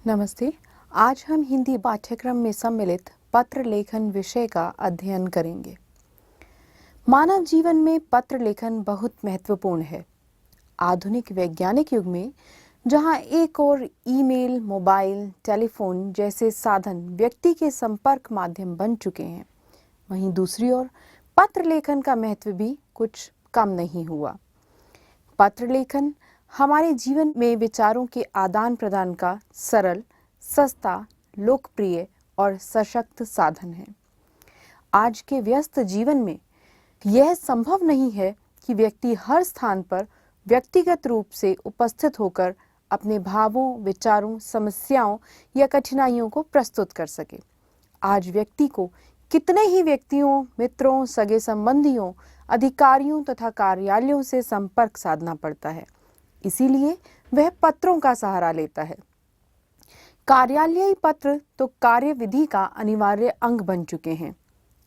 नमस्ते। आज हम हिंदी पाठ्यक्रम में सम्मिलित पत्र लेखन विषय का अध्ययन करेंगे। मानव जीवन में पत्र लेखन बहुत महत्वपूर्ण है। आधुनिक वैज्ञानिक युग में जहां एक ओर ईमेल, मोबाइल, टेलीफोन जैसे साधन व्यक्ति के संपर्क माध्यम बन चुके हैं, वहीं दूसरी ओर पत्र लेखन का महत्व भी कुछ कम नहीं हुआ। पत्र लेखन हमारे जीवन में विचारों के आदान प्रदान का सरल, सस्ता, लोकप्रिय और सशक्त साधन है। आज के व्यस्त जीवन में यह संभव नहीं है कि व्यक्ति हर स्थान पर व्यक्तिगत रूप से उपस्थित होकर अपने भावों, विचारों, समस्याओं या कठिनाइयों को प्रस्तुत कर सके। आज व्यक्ति को कितने ही व्यक्तियों, मित्रों, सगे संबंधियों, अधिकारियों तथा कार्यालयों से संपर्क साधना पड़ता है। इसीलिए वह पत्रों का सहारा लेता है। कार्यालयीय पत्र तो कार्यविधि का अनिवार्य अंग बन चुके हैं।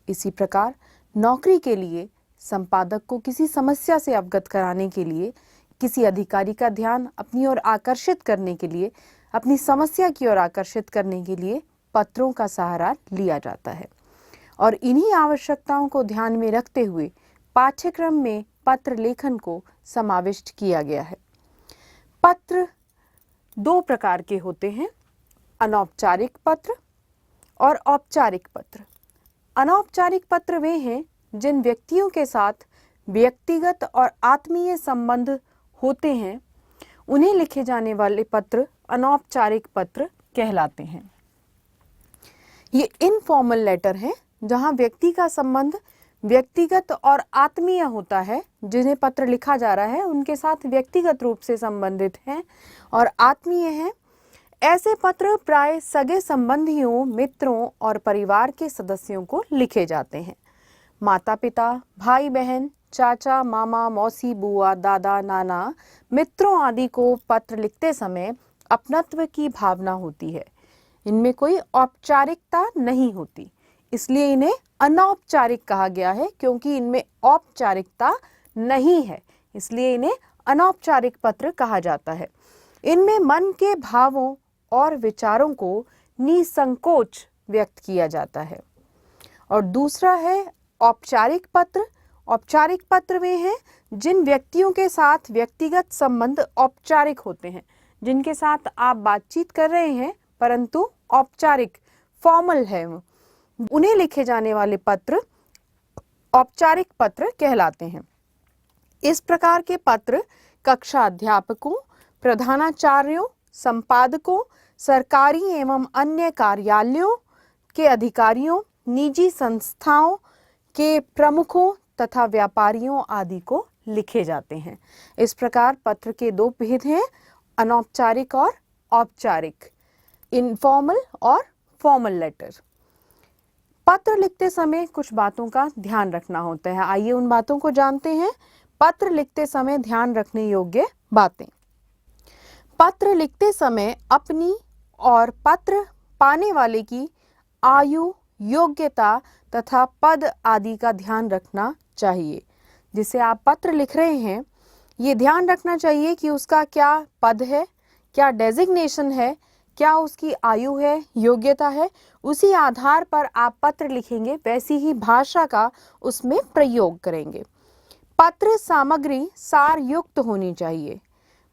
इसी प्रकार नौकरी के लिए संपादक को किसी समस्या से अवगत कराने के लिए, किसी अधिकारी का ध्यान अपनी ओर आकर्षित करने के लिए, अपनी समस्या की ओर आकर्षित करने के लिए पत्रों का सहारा लिया जाता है। और इन्हीं आवश्यकताओं को ध्यान में रखते हुए पाठ्यक्रम में पत्र लेखन को समाविष्ट किया गया है। पत्र दो प्रकार के होते हैं, अनौपचारिक पत्र और औपचारिक पत्र। अनौपचारिक पत्र वे हैं जिन व्यक्तियों के साथ व्यक्तिगत और आत्मीय संबंध होते हैं, उन्हें लिखे जाने वाले पत्र अनौपचारिक पत्र कहलाते हैं। ये इनफॉर्मल लेटर हैं जहां व्यक्ति का संबंध व्यक्तिगत और आत्मीय होता है। जिन्हें पत्र लिखा जा रहा है उनके साथ व्यक्तिगत रूप से संबंधित हैं और आत्मीय हैं। ऐसे पत्र प्राय सगे संबंधियों, मित्रों और परिवार के सदस्यों को लिखे जाते हैं। माता पिता, भाई बहन, चाचा, मामा, मौसी, बुआ, दादा, नाना, मित्रों आदि को पत्र लिखते समय अपनत्व की भावना होती है। इनमें कोई औपचारिकता नहीं होती, इसलिए इन्हें अनौपचारिक कहा गया है। क्योंकि इनमें औपचारिकता नहीं है, इसलिए इन्हें अनौपचारिक पत्र कहा जाता है। इनमें मन के भावों और विचारों को निसंकोच व्यक्त किया जाता है। और दूसरा है औपचारिक पत्र। औपचारिक पत्र वे हैं जिन व्यक्तियों के साथ व्यक्तिगत संबंध औपचारिक होते हैं, जिनके साथ आप बातचीत कर रहे हैं परंतु औपचारिक, फॉर्मल है, उन्हें लिखे जाने वाले पत्र औपचारिक पत्र कहलाते हैं। इस प्रकार के पत्र कक्षा अध्यापकों, प्रधानाचार्यों, संपादकों, सरकारी एवं अन्य कार्यालयों के अधिकारियों, निजी संस्थाओं के प्रमुखों तथा व्यापारियों आदि को लिखे जाते हैं। इस प्रकार पत्र के दो भेद हैं, अनौपचारिक और औपचारिक, इनफॉर्मल और फॉर्मल लेटर। पत्र लिखते समय कुछ बातों का ध्यान रखना होता है। आइए उन बातों को जानते हैं। पत्र लिखते समय ध्यान रखने योग्य बातें। पत्र लिखते समय अपनी और पत्र पाने वाले की आयु, योग्यता तथा पद आदि का ध्यान रखना चाहिए। जिसे आप पत्र लिख रहे हैं, ये ध्यान रखना चाहिए कि उसका क्या पद है, क्या डेजिग्नेशन है, क्या उसकी आयु है, योग्यता है। उसी आधार पर आप पत्र लिखेंगे, वैसी ही भाषा का उसमें प्रयोग करेंगे। पत्र सामग्री सार युक्त होनी चाहिए।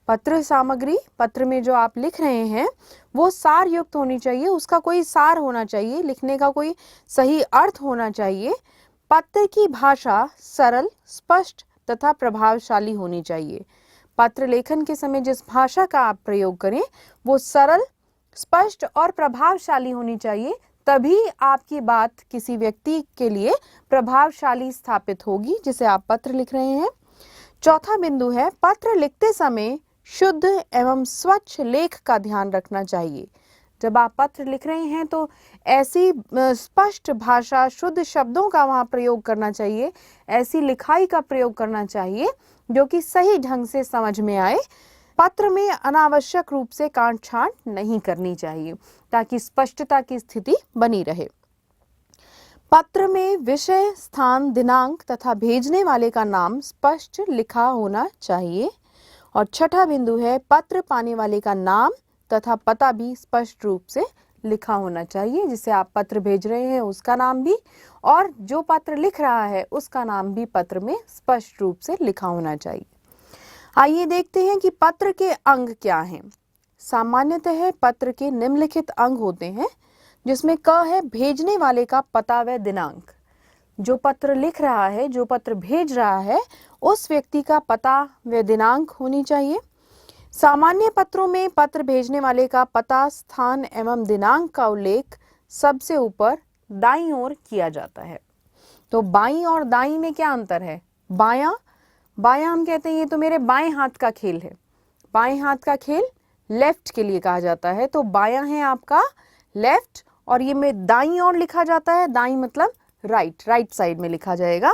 पत्र सामग्री, पत्र में जो आप लिख रहे हैं वो सार युक्त होनी चाहिए। उसका कोई सार होना चाहिए, लिखने का कोई सही अर्थ होना चाहिए। पत्र की भाषा सरल, स्पष्ट तथा प्रभावशाली होनी चाहिए। पत्र लेखन के समय जिस भाषा का आप प्रयोग करें वो सरल, स्पष्ट और प्रभावशाली होनी चाहिए। तभी आपकी बात किसी व्यक्ति के लिए प्रभावशाली स्थापित होगी जिसे आप पत्र लिख रहे हैं। चौथा बिंदु है, पत्र लिखते समय शुद्ध एवं स्वच्छ लेख का ध्यान रखना चाहिए। जब आप पत्र लिख रहे हैं तो ऐसी स्पष्ट भाषा, शुद्ध शब्दों का वहाँ प्रयोग करना चाहिए, ऐसी लिखाई का प्रयोग करना चाहिए जो कि सही ढंग से समझ में आए। पत्र में अनावश्यक रूप से काट छांट नहीं करनी चाहिए ताकि स्पष्टता की स्थिति बनी रहे। पत्र में विषय, स्थान, दिनांक तथा भेजने वाले का नाम स्पष्ट लिखा होना चाहिए। और छठा बिंदु है, पत्र पाने वाले का नाम तथा पता भी स्पष्ट रूप से लिखा होना चाहिए। जिसे आप पत्र भेज रहे हैं उसका नाम भी और जो पत्र लिख रहा है उसका नाम भी पत्र में स्पष्ट रूप से लिखा होना चाहिए। आइए देखते हैं कि पत्र के अंग क्या हैं। सामान्यतः पत्र के निम्नलिखित अंग होते हैं, जिसमें क है भेजने वाले का पता व दिनांक। जो पत्र लिख रहा है, जो पत्र भेज रहा है, उस व्यक्ति का पता व दिनांक होनी चाहिए। सामान्य पत्रों में पत्र भेजने वाले का पता, स्थान एवं दिनांक का उल्लेख सबसे ऊपर दाईं ओर किया जाता है। तो बाईं और दाईं में क्या अंतर है? बायां, बायां हम कहते हैं ये तो मेरे बाएं हाथ का खेल है। बाएं हाथ का खेल लेफ्ट के लिए कहा जाता है। तो बायां है आपका लेफ्ट और ये में दाईं ओर लिखा जाता है। दाईं मतलब राइट, राइट साइड में लिखा जाएगा।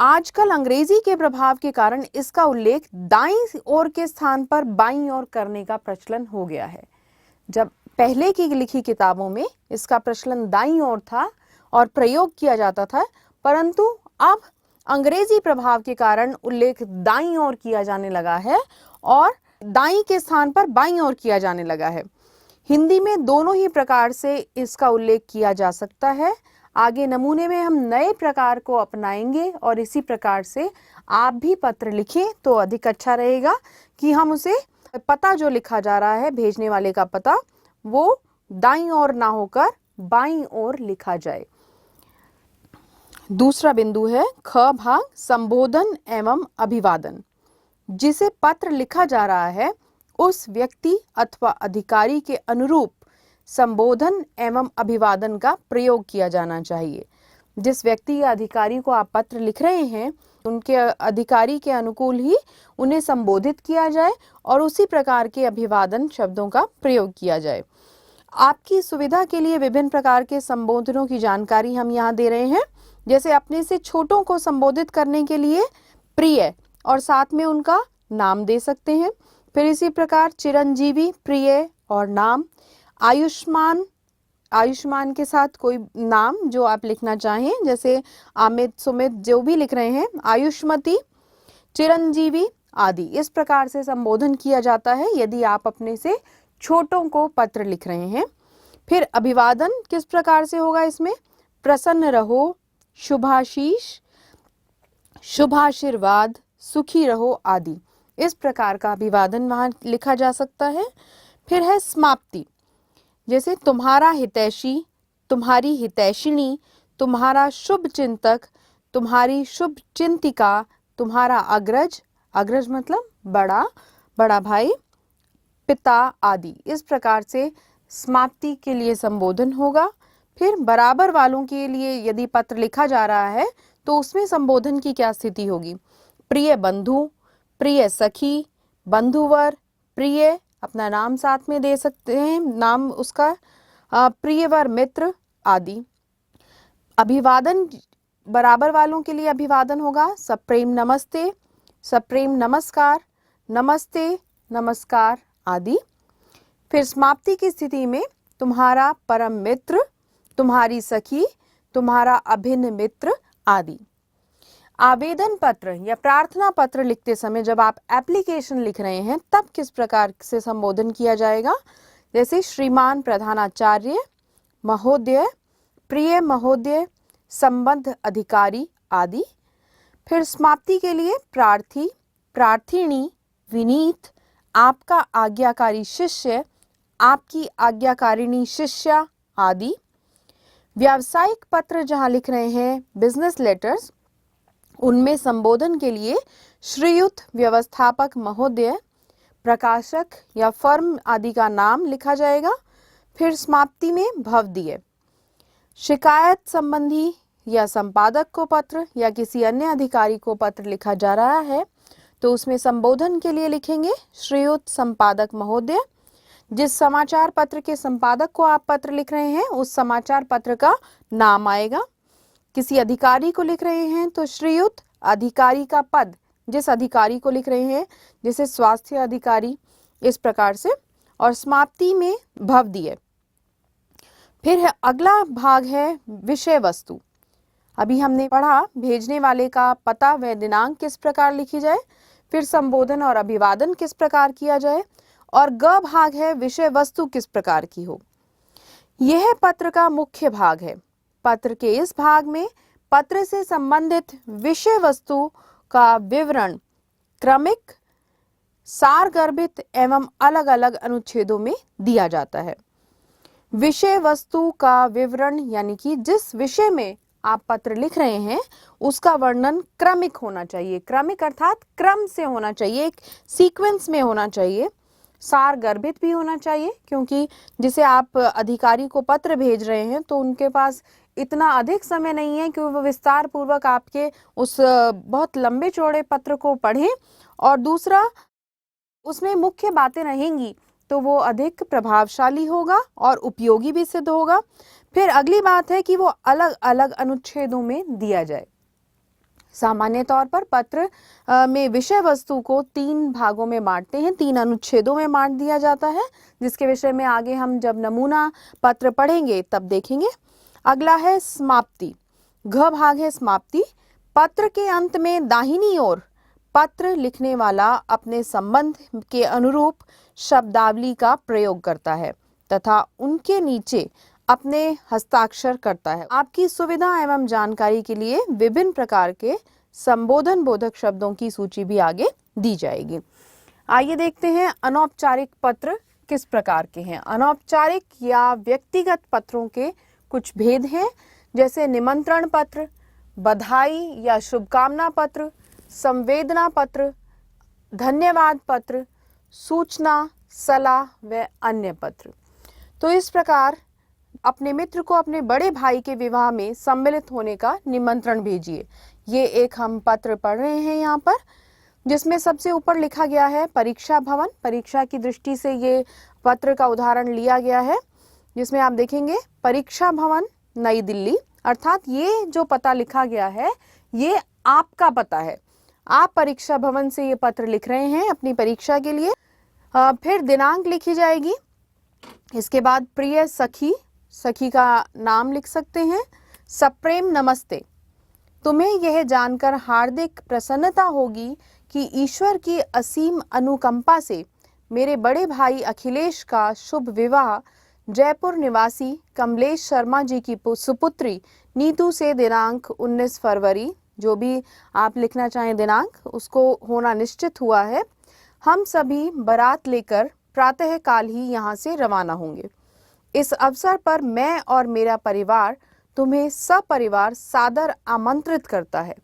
आजकल अंग्रेजी के प्रभाव के कारण इसका उल्लेख दाईं ओर के स्थान पर बाईं ओर करने का प्रचलन हो गया है। जब पहले की लिखी किताबों में इसका प्रचलन दाईं ओर था और प्रयोग किया जाता था, परंतु अब अंग्रेजी प्रभाव के कारण उल्लेख दाईं ओर किया जाने लगा है और दाईं के स्थान पर बाईं ओर किया जाने लगा है। हिंदी में दोनों ही प्रकार से इसका उल्लेख किया जा सकता है। आगे नमूने में हम नए प्रकार को अपनाएंगे और इसी प्रकार से आप भी पत्र लिखें तो अधिक अच्छा रहेगा कि हम उसे पता जो लिखा जा रहा है, भेजने वाले का पता, वो दाईं ओर ना होकर बाईं ओर लिखा जाए। दूसरा बिंदु है ख भाग संबोधन एवं अभिवादन। जिसे पत्र लिखा जा रहा है उस व्यक्ति अथवा अधिकारी के अनुरूप संबोधन एवं अभिवादन का प्रयोग किया जाना चाहिए। जिस व्यक्ति या अधिकारी को आप पत्र लिख रहे हैं उनके अधिकारी के अनुकूल ही उन्हें संबोधित किया जाए और उसी प्रकार के अभिवादन शब्दों का प्रयोग किया जाए। आपकी सुविधा के लिए विभिन्न प्रकार के संबोधनों की जानकारी हम यहाँ दे रहे हैं। जैसे अपने से छोटों को संबोधित करने के लिए प्रिय और साथ में उनका नाम दे सकते हैं। फिर इसी प्रकार चिरंजीवी, प्रिय और नाम। आयुष्मान, आयुष्मान के साथ कोई नाम जो आप लिखना चाहें, जैसे अमित, सुमित जो भी लिख रहे हैं, आयुष्मती, चिरंजीवी आदि। इस प्रकार से संबोधन किया जाता है यदि आप अपने से छोटों को पत्र लिख रहे हैं। फिर अभिवादन किस प्रकार से होगा? इसमें प्रसन्न रहो, शुभाशीष, शुभाशीर्वाद, सुखी रहो आदि। इस प्रकार का अभिवादन वहां लिखा जा सकता है। फिर है समाप्ति, जैसे तुम्हारा हितैषी, तुम्हारी हितैषिणी, तुम्हारा शुभ चिंतक, तुम्हारी शुभ चिंतिका, तुम्हारा अग्रज, अग्रज मतलब बड़ा, बड़ा भाई, पिता आदि। इस प्रकार से समाप्ति के लिए संबोधन होगा। फिर बराबर वालों के लिए यदि पत्र लिखा जा रहा है तो उसमें संबोधन की क्या स्थिति होगी? प्रिय बंधु, प्रिय सखी, बंधुवर, प्रिय अपना नाम साथ में दे सकते हैं, नाम उसका, प्रियवर मित्र आदि। अभिवादन बराबर वालों के लिए अभिवादन होगा सप्रेम नमस्ते, सप्रेम नमस्कार, नमस्ते, नमस्कार आदि। फिर समाप्ति की स्थिति में तुम्हारा परम मित्र, तुम्हारी सखी, तुम्हारा अभिन्न मित्र आदि। आवेदन पत्र या प्रार्थना पत्र लिखते समय जब आप एप्लीकेशन लिख रहे हैं तब किस प्रकार से संबोधन किया जाएगा? जैसे श्रीमान प्रधानाचार्य, महोदय, प्रिय महोदय, संबद्ध अधिकारी आदि। फिर समाप्ति के लिए प्रार्थी, प्रार्थिणी, विनीत, आपका आज्ञाकारी शिष्य, आपकी आज्ञाकारिणी शिष्या आदि। व्यावसायिक पत्र जहां लिख रहे हैं, बिजनेस लेटर्स, उनमें संबोधन के लिए श्रीयुत व्यवस्थापक महोदय, प्रकाशक या फर्म आदि का नाम लिखा जाएगा। फिर समाप्ति में भवदीय। शिकायत संबंधी या संपादक को पत्र या किसी अन्य अधिकारी को पत्र लिखा जा रहा है तो उसमें संबोधन के लिए लिखेंगे श्रीयुत संपादक महोदय। जिस समाचार पत्र के संपादक को आप पत्र लिख रहे हैं उस समाचार पत्र का नाम आएगा। किसी अधिकारी को लिख रहे हैं तो श्रीयुत, अधिकारी का पद, जिस अधिकारी को लिख रहे हैं जैसे स्वास्थ्य अधिकारी, इस प्रकार से। और समाप्ति में भवदीय। फिर है अगला भाग है विषय वस्तु। अभी हमने पढ़ा भेजने वाले का पता व दिनांक किस प्रकार लिखी जाए, फिर संबोधन और अभिवादन किस प्रकार किया जाए, और ग भाग है विषय वस्तु किस प्रकार की हो। यह पत्र का मुख्य भाग है। पत्र के इस भाग में पत्र से संबंधित विषय वस्तु का विवरण क्रमिक, सारगर्भित एवं अलग अलग अनुच्छेदों में दिया जाता है। विषय वस्तु का विवरण यानी कि जिस विषय में आप पत्र लिख रहे हैं उसका वर्णन क्रमिक होना चाहिए। क्रमिक अर्थात क्रम से होना चाहिए, एक सीक्वेंस में होना चाहिए। सार गर्भित भी होना चाहिए, क्योंकि जिसे आप अधिकारी को पत्र भेज रहे हैं तो उनके पास इतना अधिक समय नहीं है कि वो विस्तार पूर्वक आपके उस बहुत लंबे चौड़े पत्र को पढ़ें, और दूसरा उसमें मुख्य बातें रहेंगी तो वो अधिक प्रभावशाली होगा और उपयोगी भी सिद्ध होगा। फिर अगली बात है कि वो अलग अलग अनुच्छेदों में दिया जाए। सामान्य तौर पर पत्र में विषय वस्तु को 3 भागों में बांटते हैं, 3 अनुच्छेदों में बांट दिया जाता है, जिसके विषय में आगे हम जब नमूना पत्र पढ़ेंगे तब देखेंगे। अगला है समाप्ति। घ भाग है समाप्ति। पत्र के अंत में दाहिनी ओर पत्र लिखने वाला अपने संबंध के अनुरूप शब्दावली का प्रयोग करता है तथा उनके नीचे अपने हस्ताक्षर करता है। आपकी सुविधा एवं जानकारी के लिए विभिन्न प्रकार के संबोधन बोधक शब्दों की सूची भी आगे दी जाएगी। आइए देखते हैं अनौपचारिक पत्र किस प्रकार के हैं। अनौपचारिक या व्यक्तिगत पत्रों के कुछ भेद हैं, जैसे निमंत्रण पत्र, बधाई या शुभकामना पत्र, संवेदना पत्र, धन्यवाद पत्र, सूचना, सलाह व अन्य पत्र। तो इस प्रकार अपने मित्र को अपने बड़े भाई के विवाह में सम्मिलित होने का निमंत्रण भेजिए। ये एक हम पत्र पढ़ रहे हैं यहाँ पर, जिसमें सबसे ऊपर लिखा गया है परीक्षा भवन। परीक्षा की दृष्टि से ये पत्र का उदाहरण लिया गया है, जिसमें आप देखेंगे परीक्षा भवन नई दिल्ली, अर्थात ये जो पता लिखा गया है ये आपका पता है। आप परीक्षा भवन से ये पत्र लिख रहे हैं अपनी परीक्षा के लिए। फिर दिनांक लिखी जाएगी। इसके बाद प्रिय सखी, सखी का नाम लिख सकते हैं। सप्रेम नमस्ते। तुम्हें यह जानकर हार्दिक प्रसन्नता होगी कि ईश्वर की असीम अनुकंपा से मेरे बड़े भाई अखिलेश का शुभ विवाह जयपुर निवासी कमलेश शर्मा जी की सुपुत्री नीतू से दिनांक 19 फरवरी, जो भी आप लिखना चाहें दिनांक, उसको होना निश्चित हुआ है। हम सभी बारात लेकर प्रातः काल ही यहाँ से रवाना होंगे। इस अवसर पर मैं और मेरा परिवार तुम्हें सपरिवार सादर आमंत्रित करता है।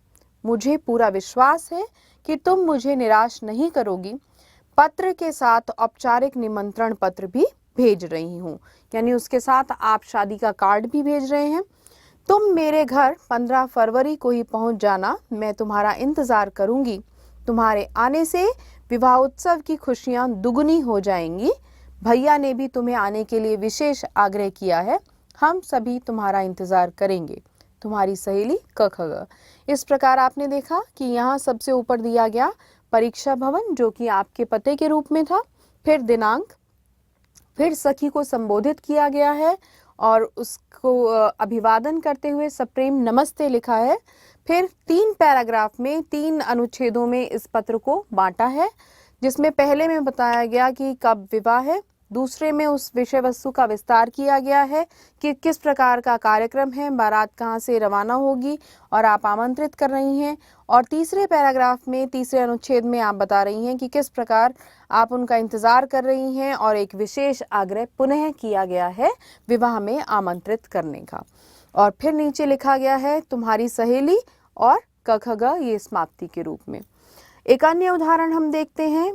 मुझे पूरा विश्वास है कि तुम मुझे निराश नहीं करोगी। पत्र के साथ औपचारिक निमंत्रण पत्र भी भेज रही हूँ, यानी उसके साथ आप शादी का कार्ड भी भेज रहे हैं। तुम मेरे घर 15 फरवरी को ही पहुँच जाना, मैं तुम्हारा इंतजार करूंगी। तुम्हारे आने से विवाह उत्सव की खुशियाँ दुगनी हो जाएंगी। भैया ने भी तुम्हें आने के लिए विशेष आग्रह किया है। हम सभी तुम्हारा इंतजार करेंगे। तुम्हारी सहेली क ख ग। इस प्रकार आपने देखा कि यहाँ सबसे ऊपर दिया गया परीक्षा भवन, जो कि आपके पते के रूप में था, फिर दिनांक, फिर सखी को संबोधित किया गया है और उसको अभिवादन करते हुए सप्रेम नमस्ते लिखा है। फिर 3 पैराग्राफ में 3 अनुच्छेदों में इस पत्र को बांटा है, जिसमें पहले में बताया गया कि कब विवाह है, दूसरे में उस विषय वस्तु का विस्तार किया गया है कि किस प्रकार का कार्यक्रम है, बारात कहाँ से रवाना होगी और आप आमंत्रित कर रही हैं, और तीसरे पैराग्राफ में, तीसरे अनुच्छेद में आप बता रही हैं कि किस प्रकार आप उनका इंतजार कर रही हैं और एक विशेष आग्रह पुनः किया गया है विवाह में आमंत्रित करने का। और फिर नीचे लिखा गया है तुम्हारी सहेली और क ख ग, ये समाप्ति के रूप में। एक अन्य उदाहरण हम देखते हैं,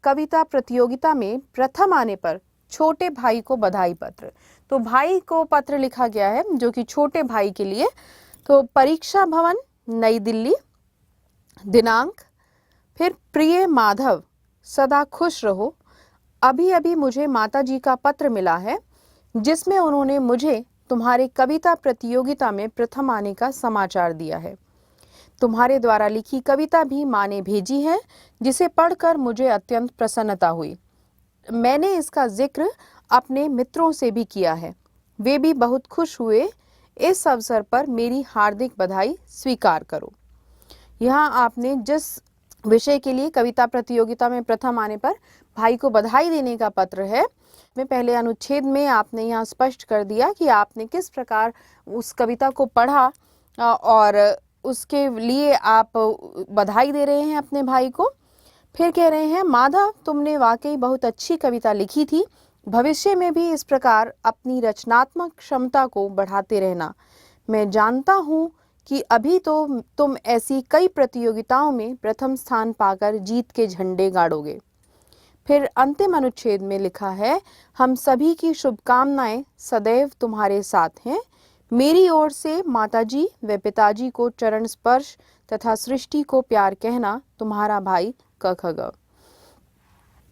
कविता प्रतियोगिता में प्रथम आने पर छोटे भाई को बधाई पत्र। तो भाई को पत्र लिखा गया है जो कि छोटे भाई के लिए। तो परीक्षा भवन नई दिल्ली, दिनांक, फिर प्रिय माधव सदा खुश रहो। अभी अभी मुझे माताजी का पत्र मिला है जिसमें उन्होंने मुझे तुम्हारे कविता प्रतियोगिता में प्रथम आने का समाचार दिया है। तुम्हारे द्वारा लिखी कविता भी माँ ने भेजी है, जिसे पढ़कर मुझे अत्यंत प्रसन्नता हुई। मैंने इसका जिक्र अपने मित्रों से भी किया है, वे भी बहुत खुश हुए। इस अवसर पर मेरी हार्दिक बधाई स्वीकार करो। यहाँ आपने जिस विषय के लिए कविता प्रतियोगिता में प्रथम आने पर भाई को बधाई देने का पत्र है। में पहले अनुच्छेद में आपने यहाँ स्पष्ट कर दिया कि आपने किस प्रकार उस कविता को पढ़ा और उसके लिए आप बधाई दे रहे हैं अपने भाई को। फिर कह रहे हैं, माधव तुमने वाकई बहुत अच्छी कविता लिखी थी, भविष्य में भी इस प्रकार अपनी रचनात्मक क्षमता को बढ़ाते रहना। मैं जानता हूँ कि अभी तो तुम ऐसी कई प्रतियोगिताओं में प्रथम स्थान पाकर जीत के झंडे गाड़ोगे। फिर अंतिम अनुच्छेद में लिखा है, हम सभी की शुभकामनाएं सदैव तुम्हारे साथ हैं। मेरी ओर से माताजी व पिताजी को चरण स्पर्श तथा सृष्टि को प्यार कहना, तुम्हारा भाई क ख ग।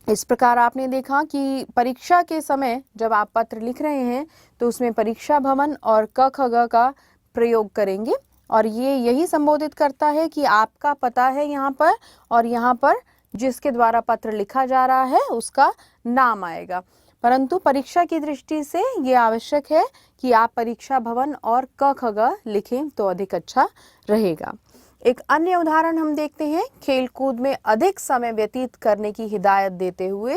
इस प्रकार आपने देखा कि परीक्षा के समय जब आप पत्र लिख रहे हैं तो उसमें परीक्षा भवन और क ख ग का प्रयोग करेंगे और ये यही संबोधित करता है कि आपका पता है यहाँ पर और यहाँ पर जिसके द्वारा पत्र लिखा जा रहा है उसका नाम आएगा। परंतु परीक्षा की दृष्टि से ये आवश्यक है कि आप परीक्षा भवन और क ख ग लिखें तो अधिक अच्छा रहेगा। एक अन्य उदाहरण हम देखते हैं, खेलकूद में अधिक समय व्यतीत करने की हिदायत देते हुए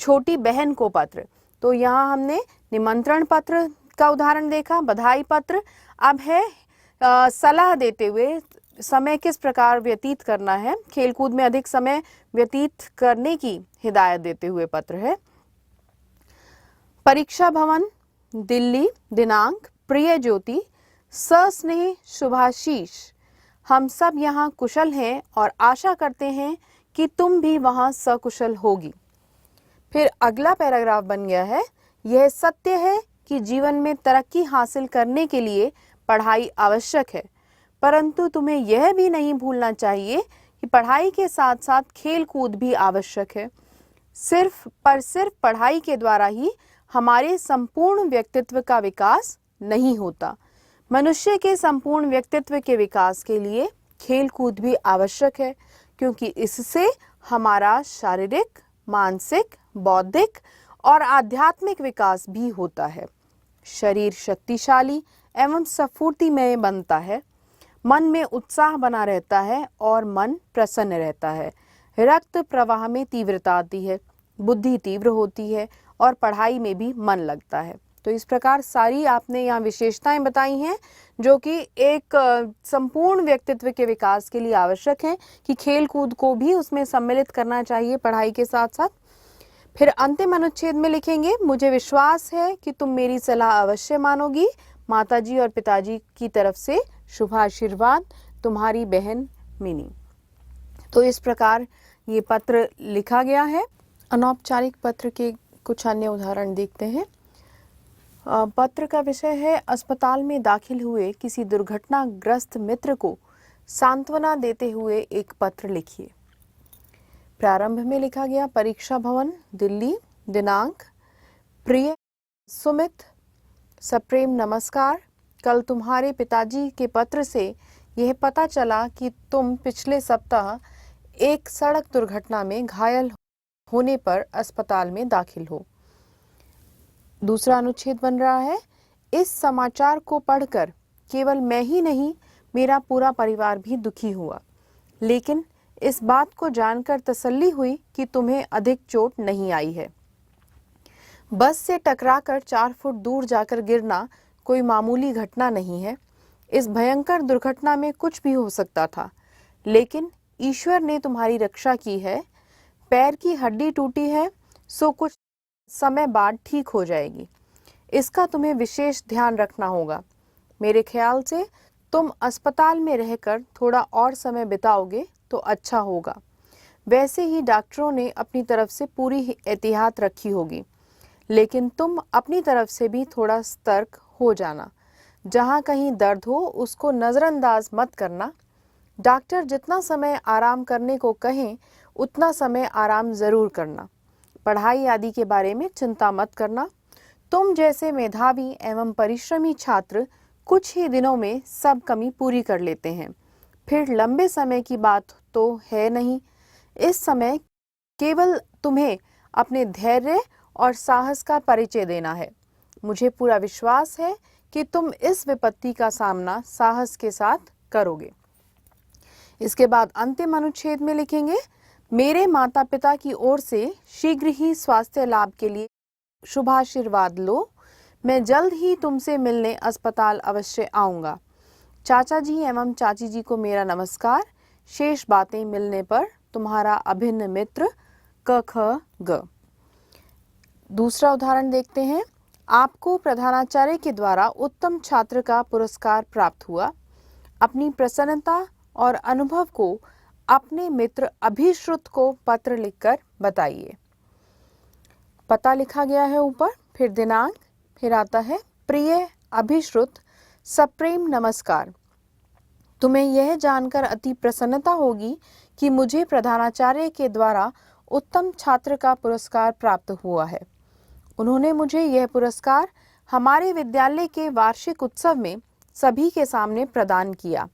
छोटी बहन को पत्र। तो यहाँ हमने निमंत्रण पत्र का उदाहरण देखा, बधाई पत्र। अब है सलाह देते हुए समय किस प्रकार व्यतीत करना है, खेलकूद में अधिक समय व्यतीत करने की हिदायत देते हुए पत्र है। परीक्षा भवन, दिल्ली, दिनांक, प्रिय ज्योति, सस्नेह शुभाशीष, हम सब यहाँ कुशल हैं और आशा करते हैं कि तुम भी वहाँ सकुशल होगी। फिर अगला पैराग्राफ बन गया है, यह सत्य है कि जीवन में तरक्की हासिल करने के लिए पढ़ाई आवश्यक है, परंतु तुम्हें यह भी नहीं भूलना चाहिए कि पढ़ाई के साथ साथ खेल कूद भी आवश्यक है। सिर्फ पढ़ाई के द्वारा ही हमारे संपूर्ण व्यक्तित्व का विकास नहीं होता। मनुष्य के संपूर्ण व्यक्तित्व के विकास के लिए खेल कूद भी आवश्यक है, क्योंकि इससे हमारा शारीरिक, मानसिक, बौद्धिक और आध्यात्मिक विकास भी होता है। शरीर शक्तिशाली एवं स्फूर्तिमय बनता है, मन में उत्साह बना रहता है और मन प्रसन्न रहता है। रक्त प्रवाह में तीव्रता आती है, बुद्धि तीव्र होती है और पढ़ाई में भी मन लगता है। तो इस प्रकार सारी आपने यहाँ विशेषताएं बताई हैं जो कि एक संपूर्ण व्यक्तित्व के विकास के लिए आवश्यक हैं कि खेल कूद को भी उसमें सम्मिलित करना चाहिए पढ़ाई के साथ साथ। फिर अंतिम अनुच्छेद में लिखेंगे, मुझे विश्वास है कि तुम मेरी सलाह अवश्य मानोगी। माताजी और पिताजी की तरफ से शुभाशीर्वाद, तुम्हारी बहन मिनी। तो इस प्रकार ये पत्र लिखा गया है। अनौपचारिक पत्र के कुछ अन्य उदाहरण देखते हैं। पत्र का विषय है, अस्पताल में दाखिल हुए किसी दुर्घटनाग्रस्त मित्र को सांत्वना देते हुए एक पत्र लिखिए। प्रारंभ में लिखा गया, परीक्षा भवन, दिल्ली, दिनांक, प्रिय सुमित, सप्रेम नमस्कार। कल तुम्हारे पिताजी के पत्र से यह पता चला कि तुम पिछले सप्ताह एक सड़क दुर्घटना में घायल होने पर अस्पताल में दाखिल हो। दूसरा अनुच्छेद बन रहा है, इस समाचार को पढ़कर केवल मैं ही नहीं, मेरा पूरा परिवार भी दुखी हुआ, लेकिन इस बात को जानकर तसल्ली हुई कि तुम्हें अधिक चोट नहीं आई है। बस से टकराकर 4 फुट दूर जाकर गिरना कोई मामूली घटना नहीं है। इस भयंकर दुर्घटना में कुछ भी हो सकता था, लेकिन ईश्वर ने तुम्हारी रक्षा की है। पैर की हड्डी टूटी है, सो कुछ समय बाद ठीक हो जाएगी। इसका तुम्हें विशेष ध्यान रखना होगा। मेरे ख्याल से तुम अस्पताल में रहकर थोड़ा और समय बिताओगे तो अच्छा होगा। वैसे ही डॉक्टरों ने अपनी तरफ से पूरी एहतियात रखी होगी, लेकिन तुम अपनी तरफ से भी थोड़ा सतर्क हो जाना। जहाँ कहीं दर्द हो उसको नज़रअंदाज मत करना। डॉक्टर जितना समय आराम करने को कहें उतना समय आराम ज़रूर करना। पढ़ाई आदि के बारे में चिंता मत करना। तुम जैसे मेधावी एवं परिश्रमी छात्र कुछ ही दिनों में सब कमी पूरी कर लेते हैं, फिर लंबे समय की बात तो है नहीं। इस समय केवल तुम्हें अपने धैर्य और साहस का परिचय देना है। मुझे पूरा विश्वास है कि तुम इस विपत्ति का सामना साहस के साथ करोगे। इसके बाद अंतिम अनुच्छेद में लिखेंगे, मेरे माता पिता की ओर से शीघ्र ही स्वास्थ्य लाभ के लिए शुभाशीर्वाद लो। मैं जल्द ही तुमसे मिलने अस्पताल अवश्य आऊंगा। चाचा जी एवं चाची जी को मेरा नमस्कार। शेष बातें मिलने पर तुम्हारा अभिन्न मित्र क ख ग। दूसरा उदाहरण देखते हैं। आपको प्रधानाचार्य के द्वारा उत्तम छात्र का पुरस्कार प्राप्त हुआ। अपनी प्रसन्नता और अनुभव को अपने मित्र अभिश्रुत को पत्र लिखकर बताइए। पता लिखा गया है ऊपर, फिर दिनांक, फिर आता है प्रिय अभिश्रुत, सप्रेम नमस्कार। तुम्हें यह जानकर अति प्रसन्नता होगी कि मुझे प्रधानाचार्य के द्वारा उत्तम छात्र का पुरस्कार प्राप्त हुआ है। उन्होंने मुझे यह पुरस्कार हमारे विद्यालय के वार्षिक उत्सव में सभी के सामने प्रदान किया।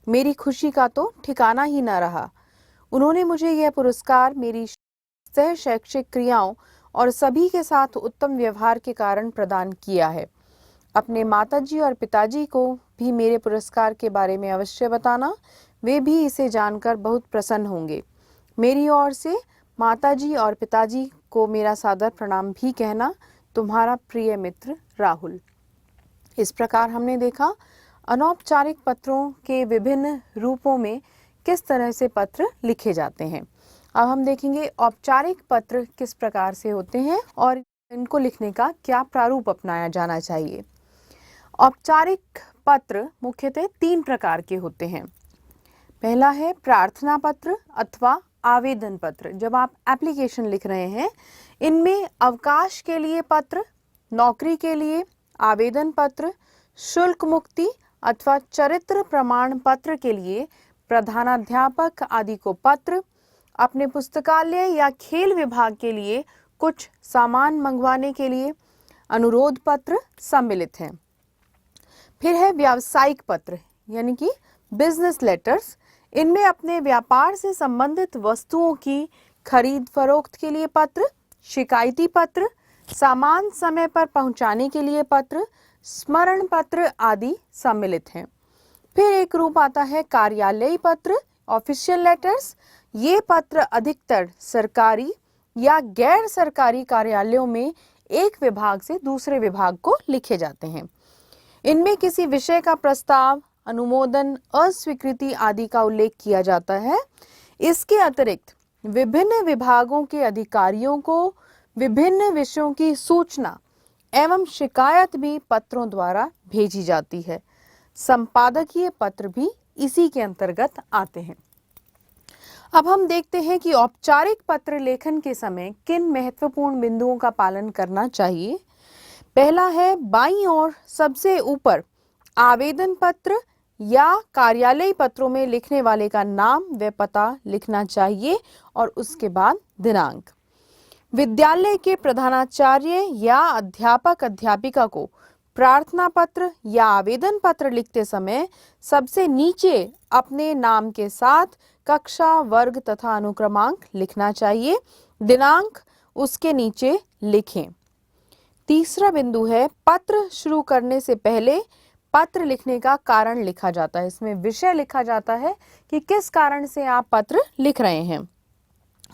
मेरी खुशी का तो ठिकाना ही न रहा। उन्होंने मुझे यह पुरस्कार मेरी सह शैक्षिक क्रियाओं और सभी के साथ उत्तम व्यवहार के कारण प्रदान किया है। अपने माताजी और पिताजी को भी मेरे पुरस्कार के बारे में अवश्य बताना, वे भी इसे जानकर बहुत प्रसन्न होंगे। मेरी ओर से माताजी और पिताजी को मेरा सादर प्रणाम भी कहना। तुम्हारा प्रिय मित्र राहुल। इस प्रकार हमने देखा अनौपचारिक पत्रों के विभिन्न रूपों में किस तरह से पत्र लिखे जाते हैं। अब हम देखेंगे औपचारिक पत्र किस प्रकार से होते हैं और इनको लिखने का क्या प्रारूप अपनाया जाना चाहिए। औपचारिक पत्र मुख्यतः 3 प्रकार के होते हैं। पहला है प्रार्थना पत्र अथवा आवेदन पत्र। जब आप एप्लीकेशन लिख रहे हैं, इनमें अवकाश के लिए पत्र, नौकरी के लिए आवेदन पत्र, शुल्क मुक्ति अथवा चरित्र प्रमाण पत्र के लिए प्रधानाध्यापक आदि को पत्र, अपने पुस्तकालय या खेल विभाग के लिए कुछ सामान मंगवाने के लिए अनुरोध पत्र सम्मिलित हैं। फिर है व्यावसायिक पत्र यानी कि बिजनेस लेटर्स। इनमें अपने व्यापार से संबंधित वस्तुओं की खरीद फरोख्त के लिए पत्र, शिकायती पत्र, सामान समय पर पहुंचाने के लिए पत्र, स्मरण पत्र आदि सम्मिलित हैं। फिर एक रूप आता है कार्यालयी पत्र, ऑफिशियल लेटर्स। ये पत्र अधिकतर सरकारी या गैर सरकारी कार्यालयों में एक विभाग से दूसरे विभाग को लिखे जाते हैं। इनमें किसी विषय का प्रस्ताव, अनुमोदन, अस्वीकृति आदि का उल्लेख किया जाता है। इसके अतिरिक्त विभिन्न विभागों के अधिकारियों को विभिन्न विषयों की सूचना एवं शिकायत भी पत्रों द्वारा भेजी जाती है। संपादकीय पत्र भी इसी के अंतर्गत आते हैं। अब हम देखते हैं कि औपचारिक पत्र लेखन के समय किन महत्वपूर्ण बिंदुओं का पालन करना चाहिए। पहला है बाईं ओर सबसे ऊपर आवेदन पत्र या कार्यालयी पत्रों में लिखने वाले का नाम व पता लिखना चाहिए और उसके बाद दिनांक। विद्यालय के प्रधानाचार्य या अध्यापक अध्यापिका को प्रार्थना पत्र या आवेदन पत्र लिखते समय सबसे नीचे अपने नाम के साथ कक्षा, वर्ग तथा अनुक्रमांक लिखना चाहिए। दिनांक उसके नीचे लिखें। तीसरा बिंदु है पत्र शुरू करने से पहले पत्र लिखने का कारण लिखा जाता है। इसमें विषय लिखा जाता है कि किस कारण से आप पत्र लिख रहे हैं,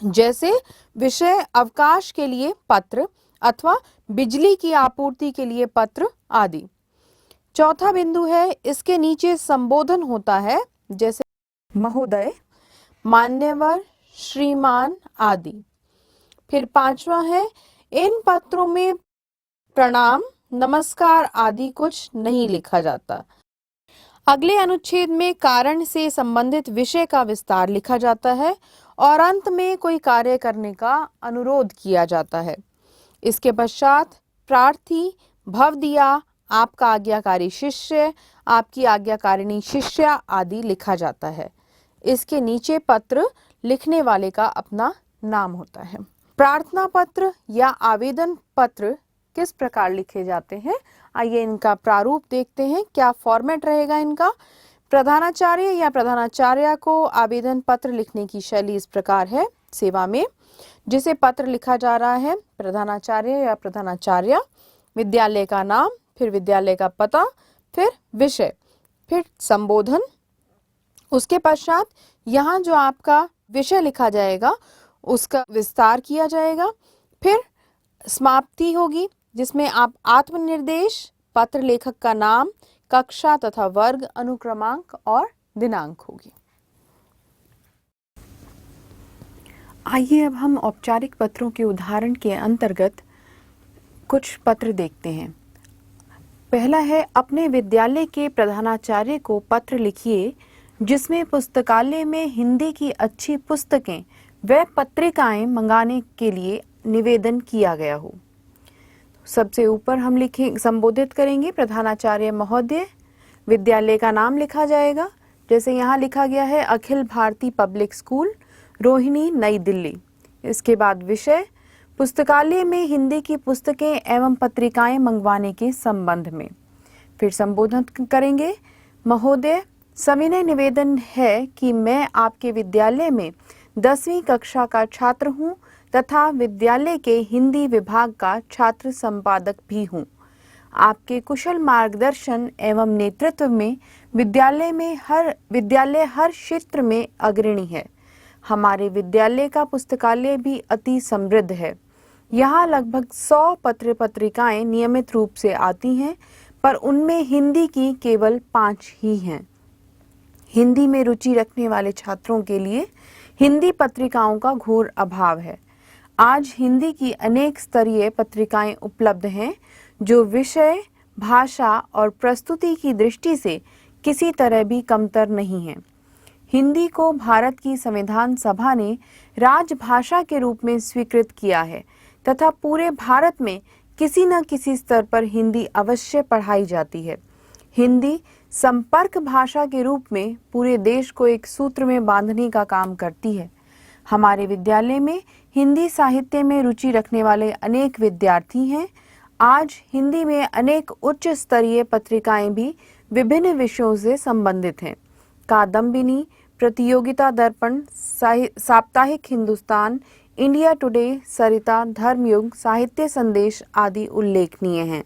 जैसे विषय अवकाश के लिए पत्र अथवा बिजली की आपूर्ति के लिए पत्र आदि। चौथा बिंदु है इसके नीचे संबोधन होता है, जैसे महोदय, मान्यवर, श्रीमान आदि। फिर पांचवा है इन पत्रों में प्रणाम, नमस्कार आदि कुछ नहीं लिखा जाता। अगले अनुच्छेद में कारण से संबंधित विषय का विस्तार लिखा जाता है और अंत में कोई कार्य करने का अनुरोध किया जाता है। इसके पश्चात प्रार्थी, भवदीया, आपका आज्ञाकारी शिष्य, आपकी आज्ञाकारिणी शिष्या आदि लिखा जाता है। इसके नीचे पत्र लिखने वाले का अपना नाम होता है। प्रार्थना पत्र या आवेदन पत्र किस प्रकार लिखे जाते हैं, आइए इनका प्रारूप देखते हैं। क्या फॉर्मेट रहेगा इनका। प्रधानाचार्य या प्रधानाचार्या को आवेदन पत्र लिखने की शैली इस प्रकार है। सेवा में जिसे पत्र लिखा जा रहा है, प्रधानाचार्य या प्रधानाचार्या, विद्यालय का नाम, फिर विद्यालय का पता, फिर विषय, फिर संबोधन। उसके पश्चात यहाँ जो आपका विषय लिखा जाएगा उसका विस्तार किया जाएगा। फिर समाप्ति होगी जिसमें आप आत्मनिर्देश, पत्र लेखक का नाम, कक्षा तथा वर्ग, अनुक्रमांक और दिनांक होगी। आइए अब हम औपचारिक पत्रों के उदाहरण के अंतर्गत कुछ पत्र देखते हैं। पहला है, अपने विद्यालय के प्रधानाचार्य को पत्र लिखिए जिसमें पुस्तकालय में हिंदी की अच्छी पुस्तकें व पत्रिकाएं मंगाने के लिए निवेदन किया गया हो। सबसे ऊपर हम संबोधित करेंगे प्रधानाचार्य महोदय, विद्यालय का नाम लिखा जाएगा, जैसे यहाँ लिखा गया है अखिल भारतीय पब्लिक स्कूल, रोहिणी, नई दिल्ली। इसके बाद विषय, पुस्तकालय में हिंदी की पुस्तकें एवं पत्रिकाएं मंगवाने के संबंध में। फिर संबोधन करेंगे, महोदय, सविनय निवेदन है कि मैं आपके विद्यालय में 10वीं कक्षा का छात्र हूं तथा विद्यालय के हिंदी विभाग का छात्र संपादक भी हूं। आपके कुशल मार्गदर्शन एवं नेतृत्व में विद्यालय हर क्षेत्र में अग्रणी है। हमारे विद्यालय का पुस्तकालय भी अति समृद्ध है। यहाँ लगभग 100 पत्र पत्रिकाएं नियमित रूप से आती हैं, पर उनमें हिंदी की केवल 5 ही हैं। हिंदी में रुचि रखने वाले छात्रों के लिए हिंदी पत्रिकाओं का घोर अभाव है। आज हिंदी की अनेक स्तरीय पत्रिकाएं उपलब्ध हैं जो विषय, भाषा और प्रस्तुति की दृष्टि से किसी तरह भी कमतर नहीं हैं। हिंदी को भारत की संविधान सभा ने राजभाषा के रूप में स्वीकृत किया है तथा पूरे भारत में किसी न किसी स्तर पर हिंदी अवश्य पढ़ाई जाती है। हिंदी संपर्क भाषा के रूप में पूरे देश को एक सूत्र में बांधने का काम करती है। हमारे विद्यालय में हिंदी साहित्य में रुचि रखने वाले अनेक विद्यार्थी हैं। आज हिंदी में अनेक उच्च स्तरीय पत्रिकाएं भी विभिन्न विषयों से संबंधित हैं। कादम्बिनी, प्रतियोगिता दर्पण, साप्ताहिक हिंदुस्तान, इंडिया टुडे, सरिता, धर्मयुग, साहित्य संदेश आदि उल्लेखनीय हैं।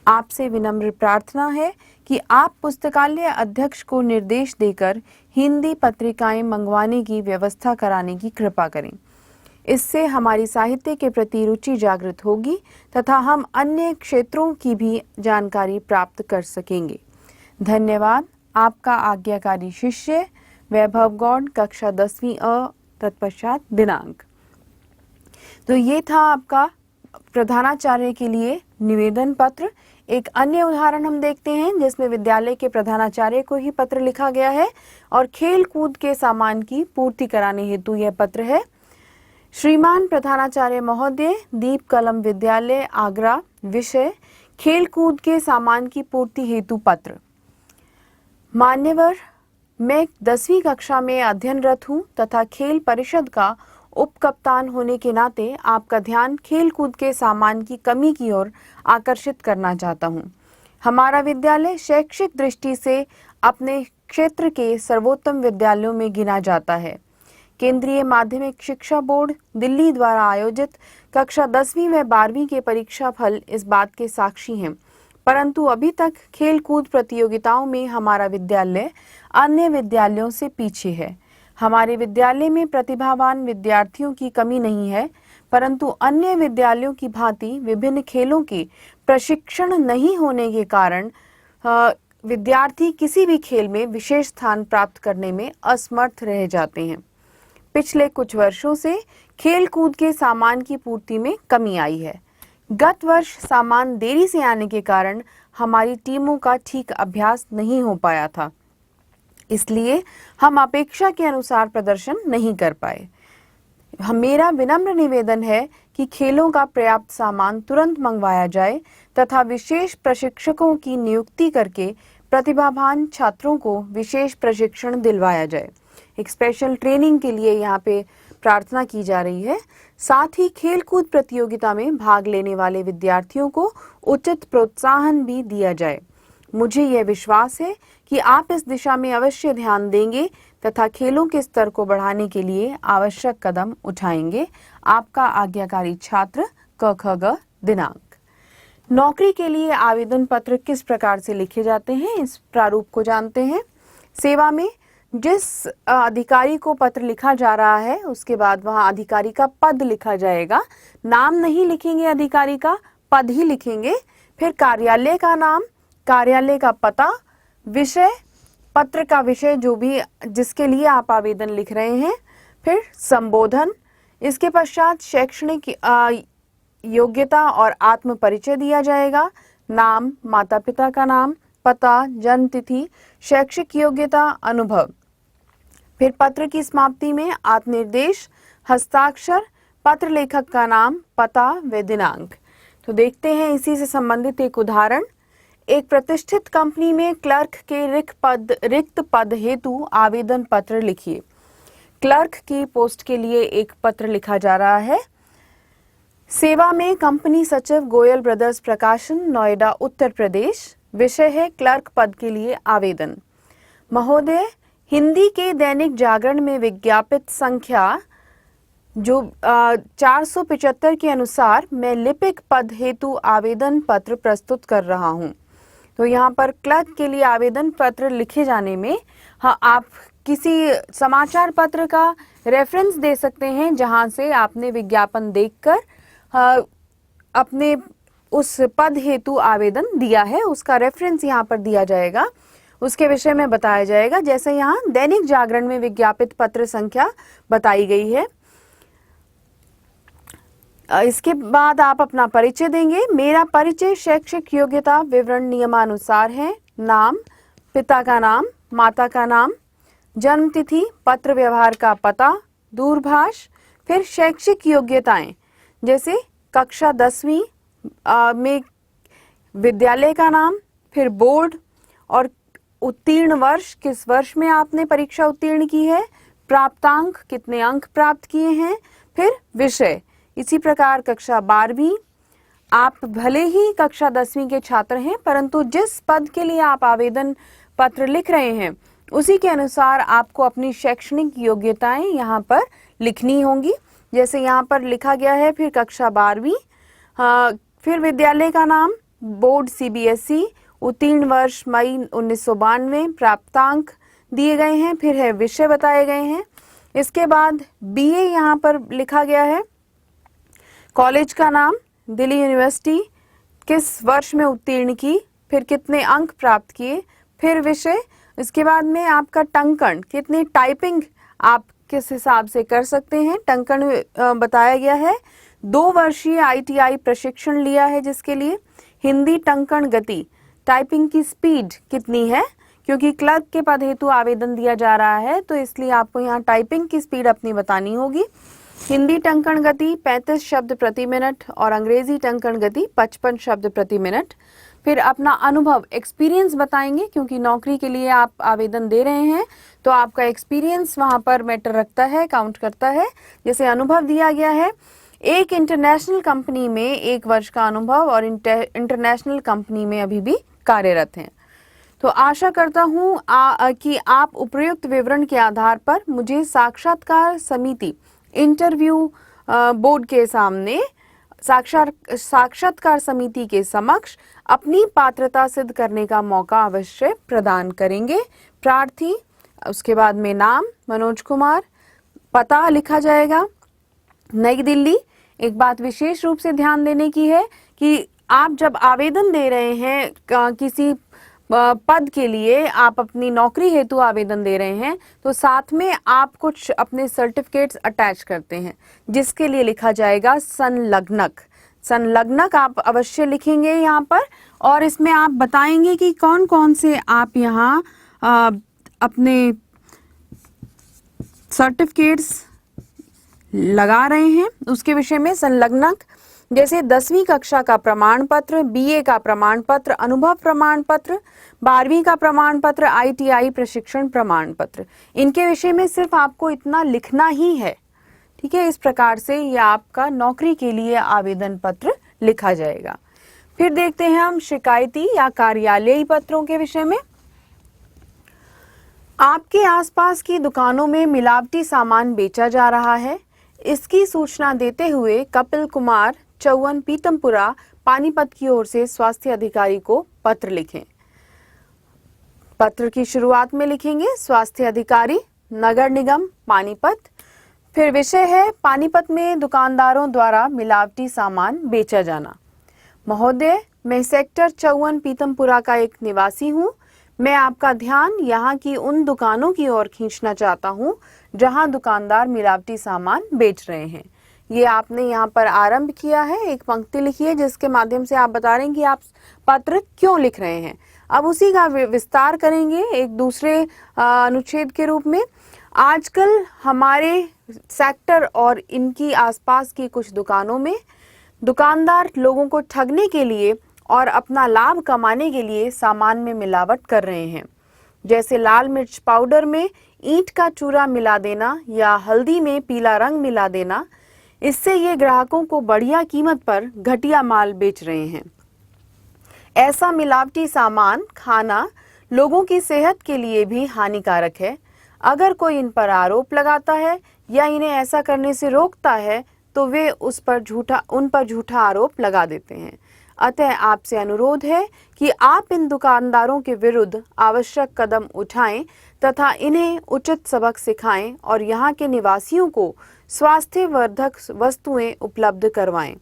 आपसे विनम्र प्रार्थना है कि आप पुस्तकालय अध्यक्ष को निर्देश देकर हिंदी पत्रिकाएं मंगवाने की व्यवस्था कराने की कृपा करें। इससे हमारी साहित्य के प्रति रुचि जागृत होगी तथा हम अन्य क्षेत्रों की भी जानकारी प्राप्त कर सकेंगे। धन्यवाद। आपका आज्ञाकारी शिष्य वैभव गौड़, कक्षा 10वीं अ, तत्पश्चात दिनांक। तो ये था आपका प्रधानाचार्य के लिए निवेदन पत्र। एक अन्य उदाहरण हम देखते हैं जिसमें विद्यालय के प्रधानाचार्य को ही पत्र लिखा गया है और खेल कूद के सामान की पूर्ति कराने हेतु यह पत्र है। श्रीमान प्रधानाचार्य महोदय, दीप कलम विद्यालय, आगरा, विषय खेल कूद के सामान की पूर्ति हेतु पत्र। मान्यवर, मैं 10वीं कक्षा में अध्ययनरत हूँ तथा खेल परिषद का उप कप्तान होने के नाते आपका ध्यान खेल कूद के सामान की कमी की ओर आकर्षित करना चाहता हूँ। हमारा विद्यालय शैक्षिक दृष्टि से अपने क्षेत्र के सर्वोत्तम विद्यालयों में गिना जाता है। केंद्रीय माध्यमिक शिक्षा बोर्ड दिल्ली द्वारा आयोजित कक्षा 10वीं व 12वीं के परीक्षा फल इस बात के साक्षी हैं, परंतु अभी तक खेल कूद प्रतियोगिताओं में हमारा विद्यालय अन्य विद्यालयों से पीछे है। हमारे विद्यालय में प्रतिभावान विद्यार्थियों की कमी नहीं है, परंतु अन्य विद्यालयों की भांति विभिन्न खेलों के प्रशिक्षण नहीं होने के कारण विद्यार्थी किसी भी खेल में विशेष स्थान प्राप्त करने में असमर्थ रह जाते हैं। पिछले कुछ वर्षों से खेल कूद के सामान की पूर्ति में कमी आई है। गत वर्ष सामान देरी से आने के कारण हमारी टीमों का ठीक अभ्यास नहीं हो पाया था, इसलिए हम अपेक्षा के अनुसार प्रदर्शन नहीं कर पाए। मेरा विनम्र निवेदन है कि खेलों का पर्याप्त सामान तुरंत मंगवाया जाए तथा विशेष प्रशिक्षकों की नियुक्ति करके प्रतिभावान छात्रों को विशेष प्रशिक्षण दिलवाया जाए। एक स्पेशल ट्रेनिंग के लिए यहाँ पे प्रार्थना की जा रही है। साथ ही खेलकूद प्रतियोगिता में भाग लेने वाले विद्यार्थियों को उचित प्रोत्साहन भी दिया जाए। मुझे यह विश्वास है कि आप इस दिशा में अवश्य ध्यान देंगे तथा खेलों के स्तर को बढ़ाने के लिए आवश्यक कदम उठाएंगे। आपका आज्ञाकारी छात्र क ख ग दिनांक। नौकरी के लिए आवेदन पत्र किस प्रकार से लिखे जाते हैं, इस प्रारूप को जानते हैं। सेवा में जिस अधिकारी को पत्र लिखा जा रहा है उसके बाद वहां अधिकारी का पद लिखा जाएगा। नाम नहीं लिखेंगे अधिकारी का, पद ही लिखेंगे। फिर कार्यालय का नाम, कार्यालय का पता, विषय, पत्र का विषय जो भी जिसके लिए आप आवेदन लिख रहे हैं, फिर संबोधन, इसके पश्चात शैक्षणिक योग्यता और आत्म परिचय दिया जाएगा। नाम, माता पिता का नाम, पता, जन्म तिथि, शैक्षिक योग्यता, अनुभव। फिर पत्र की समाप्ति में आत्मनिर्देश, हस्ताक्षर, पत्र लेखक का नाम, पता व दिनांक। तो देखते हैं इसी से संबंधित एक उदाहरण। एक प्रतिष्ठित कंपनी में क्लर्क के रिक्त पद हेतु आवेदन पत्र लिखिए। क्लर्क की पोस्ट के लिए एक पत्र लिखा जा रहा है। सेवा में कंपनी सचिव, गोयल ब्रदर्स प्रकाशन, नोएडा, उत्तर प्रदेश। विषय है क्लर्क पद के लिए आवेदन। महोदय, हिंदी के दैनिक जागरण में विज्ञापित संख्या जो 475 के अनुसार मैं लिपिक पद हेतु आवेदन पत्र प्रस्तुत कर रहा हूं। तो यहाँ पर क्लर्क के लिए आवेदन पत्र लिखे जाने में आप किसी समाचार पत्र का रेफरेंस दे सकते हैं जहां से आपने विज्ञापन देखकर अपने उस पद हेतु आवेदन दिया है, उसका रेफरेंस यहाँ पर दिया जाएगा, उसके विषय में बताया जाएगा। जैसे यहाँ दैनिक जागरण में विज्ञापित पत्र संख्या बताई गई है। इसके बाद आप अपना परिचय देंगे। मेरा परिचय शैक्षिक योग्यता विवरण नियमानुसार है। नाम, पिता का नाम, माता का नाम, जन्म तिथि, पत्र व्यवहार का पता, दूरभाष। फिर शैक्षिक योग्यताएं जैसे कक्षा 10वीं में विद्यालय का नाम, फिर बोर्ड और उत्तीर्ण वर्ष, किस वर्ष में आपने परीक्षा उत्तीर्ण की है, प्राप्तांक, कितने अंक प्राप्त किए हैं, फिर विषय। इसी प्रकार कक्षा 12वीं, आप भले ही कक्षा 10वीं के छात्र हैं परंतु जिस पद के लिए आप आवेदन पत्र लिख रहे हैं उसी के अनुसार आपको अपनी शैक्षणिक योग्यताएं यहाँ पर लिखनी होंगी। जैसे यहाँ पर लिखा गया है, फिर कक्षा 12वीं, फिर विद्यालय का नाम, बोर्ड CBSE, उत्तीर्ण वर्ष मई 1992, प्राप्तांक दिए गए हैं, फिर है विषय बताए गए हैं। इसके बाद BA यहाँ पर लिखा गया है, कॉलेज का नाम, दिल्ली यूनिवर्सिटी, किस वर्ष में उत्तीर्ण की, फिर कितने अंक प्राप्त किए, फिर विषय। इसके बाद में आपका टंकण, कितनी टाइपिंग आप किस हिसाब से कर सकते हैं, टंकण बताया गया है। 2 वर्षीय ITI प्रशिक्षण लिया है जिसके लिए। हिंदी टंकण गति, टाइपिंग की स्पीड कितनी है, क्योंकि क्लर्क के पद हेतु आवेदन दिया जा रहा है तो इसलिए आपको यहाँ टाइपिंग की स्पीड अपनी बतानी होगी। हिंदी टंकण गति 35 शब्द प्रति मिनट और अंग्रेजी टंकण गति 55 शब्द प्रति मिनट। फिर अपना अनुभव, एक्सपीरियंस बताएंगे क्योंकि नौकरी के लिए आप आवेदन दे रहे हैं तो आपका एक्सपीरियंस वहां पर मैटर रखता है, काउंट करता है। जैसे अनुभव दिया गया है, एक इंटरनेशनल कंपनी में 1 वर्ष का अनुभव और इंटरनेशनल कंपनी में अभी भी कार्यरत हैं। तो आशा करता हूं कि आप उपयुक्त विवरण के आधार पर मुझे साक्षात्कार समिति, इंटरव्यू बोर्ड के सामने, साक्षात्कार समिति के समक्ष अपनी पात्रता सिद्ध करने का मौका अवश्य प्रदान करेंगे। प्रार्थी, उसके बाद में नाम मनोज कुमार, पता लिखा जाएगा नई दिल्ली। एक बात विशेष रूप से ध्यान देने की है कि आप जब आवेदन दे रहे हैं किसी पद के लिए, आप अपनी नौकरी हेतु आवेदन दे रहे हैं तो साथ में आप कुछ अपने सर्टिफिकेट्स अटैच करते हैं जिसके लिए लिखा जाएगा संलग्नक। संलग्नक आप अवश्य लिखेंगे यहाँ पर और इसमें आप बताएंगे कि कौन कौन से आप यहाँ अपने सर्टिफिकेट्स लगा रहे हैं उसके विषय में। संलग्नक जैसे 10वीं कक्षा का प्रमाण पत्र, BA का प्रमाण पत्र, अनुभव प्रमाण पत्र, 12वीं का प्रमाण पत्र, ITI प्रशिक्षण प्रमाण पत्र, इनके विषय में सिर्फ आपको इतना लिखना ही है। ठीक है, इस प्रकार से ये आपका नौकरी के लिए आवेदन पत्र लिखा जाएगा। फिर देखते हैं हम शिकायती या कार्यालयी पत्रों के विषय में। आपके आसपास की दुकानों में मिलावटी सामान बेचा जा रहा है, इसकी सूचना देते हुए कपिल कुमार, 54 पीतमपुरा, पानीपत की ओर से स्वास्थ्य अधिकारी को पत्र लिखें। पत्र की शुरुआत में लिखेंगे स्वास्थ्य अधिकारी, नगर निगम पानीपत। फिर विषय है पानीपत में दुकानदारों द्वारा मिलावटी सामान बेचा जाना। महोदय, मैं सेक्टर 54 पीतमपुरा का एक निवासी हूँ। मैं आपका ध्यान यहाँ की उन दुकानों की ओर खींचना चाहता हूँ जहाँ दुकानदार मिलावटी सामान बेच रहे हैं। ये आपने यहाँ पर आरंभ किया है, एक पंक्ति लिखी है जिसके माध्यम से आप बता रहे हैं कि आप पत्र क्यों लिख रहे हैं। अब उसी का विस्तार करेंगे एक दूसरे अनुच्छेद के रूप में। आजकल हमारे सेक्टर और इनकी आसपास की कुछ दुकानों में दुकानदार लोगों को ठगने के लिए और अपना लाभ कमाने के लिए सामान में मिलावट कर रहे हैं, जैसे लाल मिर्च पाउडर में ईंट का चूरा मिला देना या हल्दी में पीला रंग मिला देना। इससे ये ग्राहकों को बढ़िया कीमत पर घटिया माल बेच रहे हैं। ऐसा मिलावटी सामान खाना लोगों की सेहत के लिए भी हानिकारक है। अगर कोई इन पर आरोप लगाता है या इन्हें ऐसा करने से रोकता है तो वे उन पर झूठा आरोप लगा देते हैं। अतः आपसे अनुरोध है कि आप इन दुकानदारों के विरुद्ध आवश्यक कदम उठाएं तथा इन्हें उचित सबक सिखाएं और यहाँ के निवासियों को स्वास्थ्यवर्धक वस्तुएं उपलब्ध करवाएं।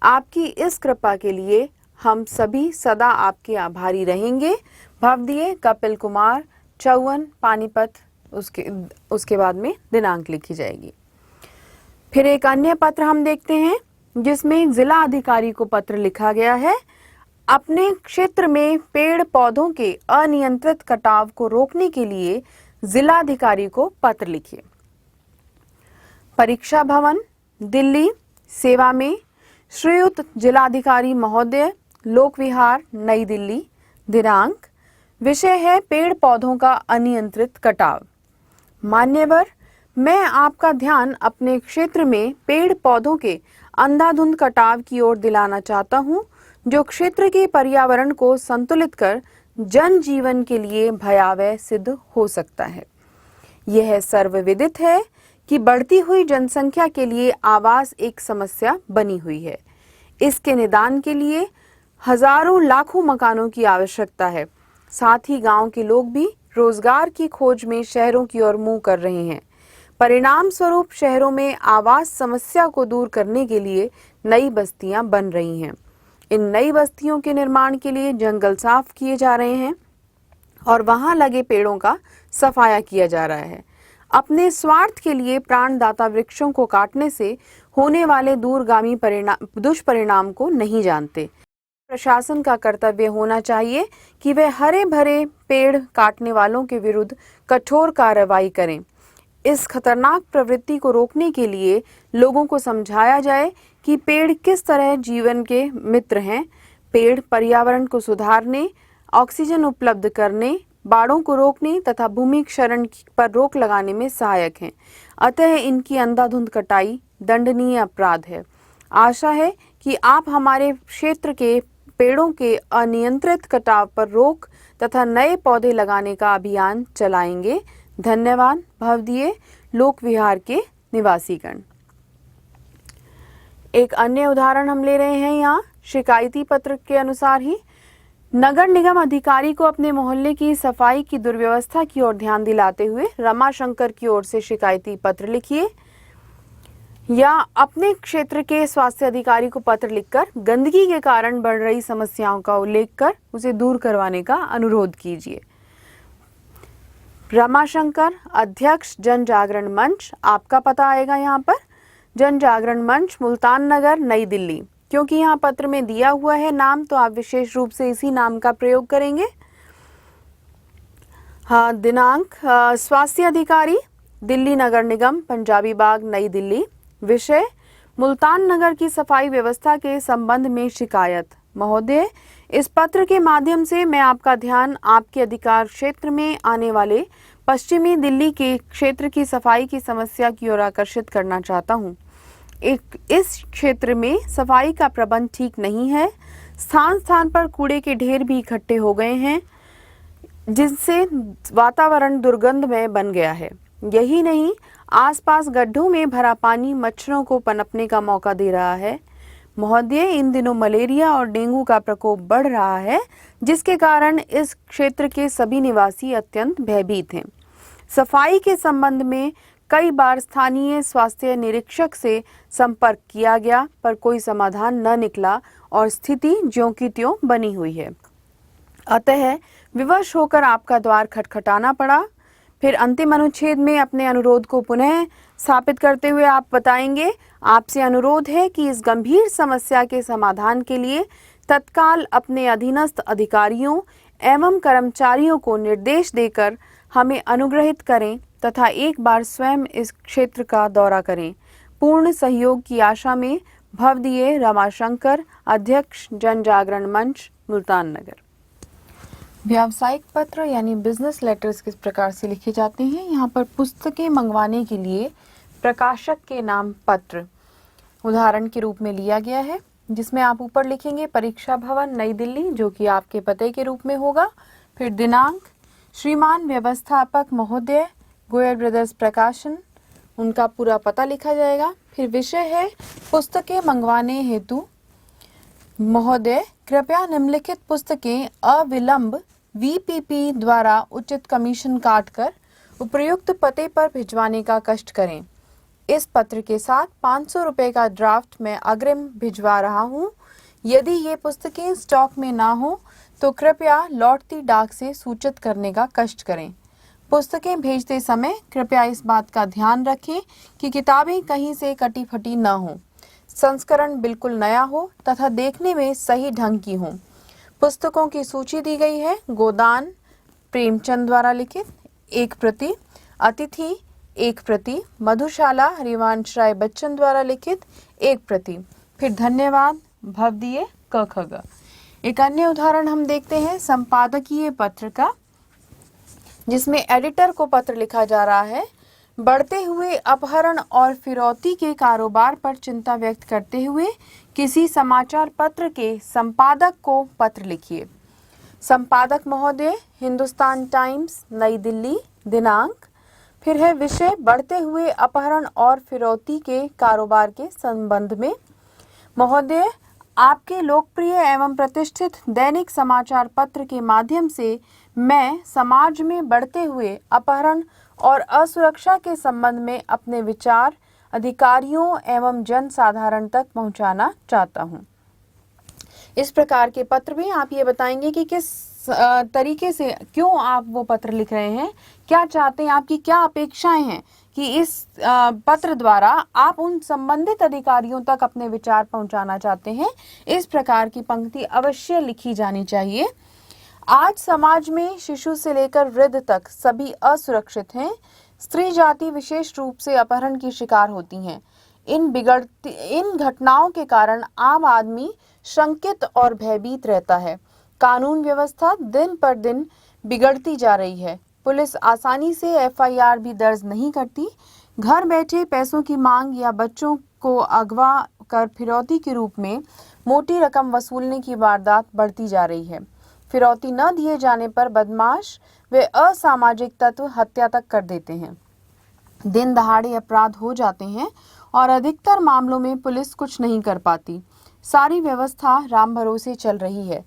आपकी इस कृपा के लिए हम सभी सदा आपके आभारी रहेंगे। भवदीय कपिल कुमार, 54 पानीपत। उसके बाद में दिनांक लिखी जाएगी। फिर एक अन्य पत्र हम देखते हैं जिसमें जिला अधिकारी को पत्र लिखा गया है। अपने क्षेत्र में पेड़ पौधों के अनियंत्रित कटाव को रोकने के लिए जिलाधिकारी को पत्र लिखिए। परीक्षा भवन, दिल्ली सेवा में श्रीयुत जिलाधिकारी महोदय, लोक विहार, नई दिल्ली। दिनांक, विषय है पेड़ पौधों का अनियंत्रित कटाव। मान्यवर, मैं आपका ध्यान अपने क्षेत्र में पेड़ पौधों के अंधाधुंध कटाव की ओर दिलाना चाहता हूं, जो क्षेत्र के पर्यावरण को संतुलित कर जनजीवन के लिए भयावह सिद्ध हो सकता है। यह सर्वविदित है कि बढ़ती हुई जनसंख्या के लिए आवास एक समस्या बनी हुई है। इसके निदान के लिए हजारों लाखों मकानों की आवश्यकता है। साथ ही गांव के लोग भी रोजगार की खोज में शहरों की ओर मुंह कर रहे हैं। परिणाम स्वरूप शहरों में आवास समस्या को दूर करने के लिए नई बस्तियां बन रही हैं। इन नई बस्तियों के निर्माण के लिए जंगल साफ किए जा रहे हैं और वहां लगे पेड़ों का सफाया किया जा रहा है। अपने स्वार्थ के लिए प्राणदाता वृक्षों को काटने से होने वाले दूरगामी दुष्परिणाम को नहीं जानते। प्रशासन का कर्तव्य होना चाहिए कि वे हरे भरे पेड़ काटने वालों के विरुद्ध कठोर कार्रवाई करें। इस खतरनाक प्रवृत्ति को रोकने के लिए लोगों को समझाया जाए कि पेड़ किस तरह जीवन के मित्र हैं। पेड़ पर्यावरण को सुधारने, ऑक्सीजन उपलब्ध करने, बाढ़ों को रोकने तथा भूमि क्षरण पर रोक लगाने में सहायक हैं। अतः इनकी अंधाधुंध कटाई दंडनीय अपराध है। आशा है कि आप हमारे क्षेत्र के पेड़ों के अनियंत्रित कटाव पर रोक तथा नए पौधे लगाने का अभियान चलाएंगे। धन्यवाद। भवदीय लोक विहार के निवासीगण। एक अन्य उदाहरण हम ले रहे हैं यहाँ शिकायती पत्र के अनुसार ही। नगर निगम अधिकारी को अपने मोहल्ले की सफाई की दुर्व्यवस्था की ओर ध्यान दिलाते हुए रमाशंकर की ओर से शिकायती पत्र लिखिए या अपने क्षेत्र के स्वास्थ्य अधिकारी को पत्र लिखकर गंदगी के कारण बढ़ रही समस्याओं का उल्लेख कर उसे दूर करवाने का अनुरोध कीजिए। रमाशंकर, अध्यक्ष जन जागरण मंच, आपका पता आएगा यहाँ पर जन जागरण मंच, मुल्तान नगर, नई दिल्ली। क्योंकि यहाँ पत्र में दिया हुआ है नाम तो आप विशेष रूप से इसी नाम का प्रयोग करेंगे। हाँ, दिनांक स्वास्थ्य अधिकारी, दिल्ली नगर निगम, पंजाबी बाग, नई दिल्ली। विषय मुल्तान नगर की सफाई व्यवस्था के संबंध में शिकायत। महोदय, इस पत्र के माध्यम से मैं आपका ध्यान आपके अधिकार क्षेत्र में आने वाले पश्चिमी दिल्ली के क्षेत्र की सफाई की समस्या की ओर आकर्षित करना चाहता हूँ। इस क्षेत्र में सफाई का प्रबंध ठीक नहीं है। स्थान स्थान पर कूड़े के ढेर भी इकट्ठे हो गए हैं, जिससे वातावरण दुर्गंधमय बन गया है। यही नहीं, आसपास गड्ढों में भरा पानी मच्छरों को पनपने का मौका दे रहा है। महोदय, इन दिनों मलेरिया और डेंगू का प्रकोप बढ़ रहा है, जिसके कारण इस क्षेत्र के सभी निवासी अत्यंत भयभीत हैं। सफाई के संबंध में कई बार स्थानीय स्वास्थ्य निरीक्षक से संपर्क किया गया, पर कोई समाधान न निकला और स्थिति ज्यों की त्यों बनी हुई है। अतः विवश होकर आपका द्वार खटखटाना पड़ा। फिर अंतिम अनुच्छेद में अपने अनुरोध को पुनः स्थापित करते हुए आप बताएंगे, आपसे अनुरोध है कि इस गंभीर समस्या के समाधान के लिए तत्काल अपने अधीनस्थ अधिकारियों एवं कर्मचारियों को निर्देश देकर हमें अनुग्रहित करें तथा एक बार स्वयं इस क्षेत्र का दौरा करें। पूर्ण सहयोग की आशा में भवदीय रमाशंकर, अध्यक्ष जन जागरण मंच, मुल्तान नगर। व्यावसायिक पत्र यानी बिजनेस लेटर्स किस प्रकार से लिखे जाते हैं। यहाँ पर पुस्तकें मंगवाने के लिए प्रकाशक के नाम पत्र उदाहरण के रूप में लिया गया है, जिसमें आप ऊपर लिखेंगे परीक्षा भवन नई दिल्ली, जो कि आपके पते के रूप में होगा। फिर दिनांक, श्रीमान व्यवस्थापक महोदय, गोयल ब्रदर्स प्रकाशन, उनका पूरा पता लिखा जाएगा। फिर विषय है पुस्तकें मंगवाने हेतु महोदय, कृपया निम्नलिखित पुस्तकें अविलंब VPP द्वारा उचित कमीशन काटकर उपयुक्त पते पर भिजवाने का कष्ट करें। इस पत्र के साथ 500 रुपये का ड्राफ्ट मैं अग्रिम भिजवा रहा हूँ। यदि ये पुस्तकें स्टॉक में ना हो तो कृपया लौटती डाक से सूचित करने का कष्ट करें। पुस्तकें भेजते समय कृपया इस बात का ध्यान रखें कि किताबें कहीं से कटी फटी न हो, संस्करण बिल्कुल नया हो तथा देखने में सही ढंग की हो। पुस्तकों की सूची दी गई है। गोदान प्रेमचंद द्वारा लिखित 1 प्रति, अतिथि 1 प्रति, मधुशाला हरिवंश राय बच्चन द्वारा लिखित 1 प्रति। फिर धन्यवाद भवदीय क। एक अन्य उदाहरण हम देखते हैं संपादकीय पत्र का, जिसमें एडिटर को पत्र लिखा जा रहा है। बढ़ते हुए अपहरण और फिरौती के कारोबार पर चिंता व्यक्त करते हुए किसी समाचार पत्र के संपादक को पत्र लिखिए। संपादक महोदय, हिंदुस्तान टाइम्स नई दिल्ली, दिनांक। फिर है विषय, बढ़ते हुए अपहरण और फिरौती के कारोबार के संबंध में। महोदय, आपके लोकप्रिय एवं प्रतिष्ठित दैनिक समाचार पत्र के माध्यम से मैं समाज में बढ़ते हुए अपहरण और असुरक्षा के संबंध में अपने विचार अधिकारियों एवं जन साधारण तक पहुंचाना चाहता हूं। इस प्रकार के पत्र में आप ये बताएंगे कि किस तरीके से, क्यों आप वो पत्र लिख रहे हैं, क्या चाहते हैं, आपकी क्या अपेक्षाएं हैं कि इस पत्र द्वारा आप उन संबंधित अधिकारियों तक अपने विचार पहुंचाना चाहते हैं। इस प्रकार की पंक्ति अवश्य लिखी जानी चाहिए। आज समाज में शिशु से लेकर वृद्ध तक सभी असुरक्षित हैं। स्त्री जाति विशेष रूप से अपहरण की शिकार होती हैं। इन घटनाओं के कारण आम आदमी शंकित और भयभीत रहता है। कानून व्यवस्था दिन पर दिन बिगड़ती जा रही है। पुलिस आसानी से FIR भी दर्ज नहीं करती। घर बैठे पैसों की मांग या बच्चों को अगवा कर फिरौती के रूप में मोटी रकम वसूलने की वारदात बढ़ती जा रही है। फिरौती न दिए जाने पर बदमाश वे असामाजिक तत्व हत्या तक कर देते हैं। दिन दहाड़े अपराध हो जाते हैं और अधिकतर मामलों में पुलिस कुछ नहीं कर पाती। सारी व्यवस्था राम भरोसे चल रही है।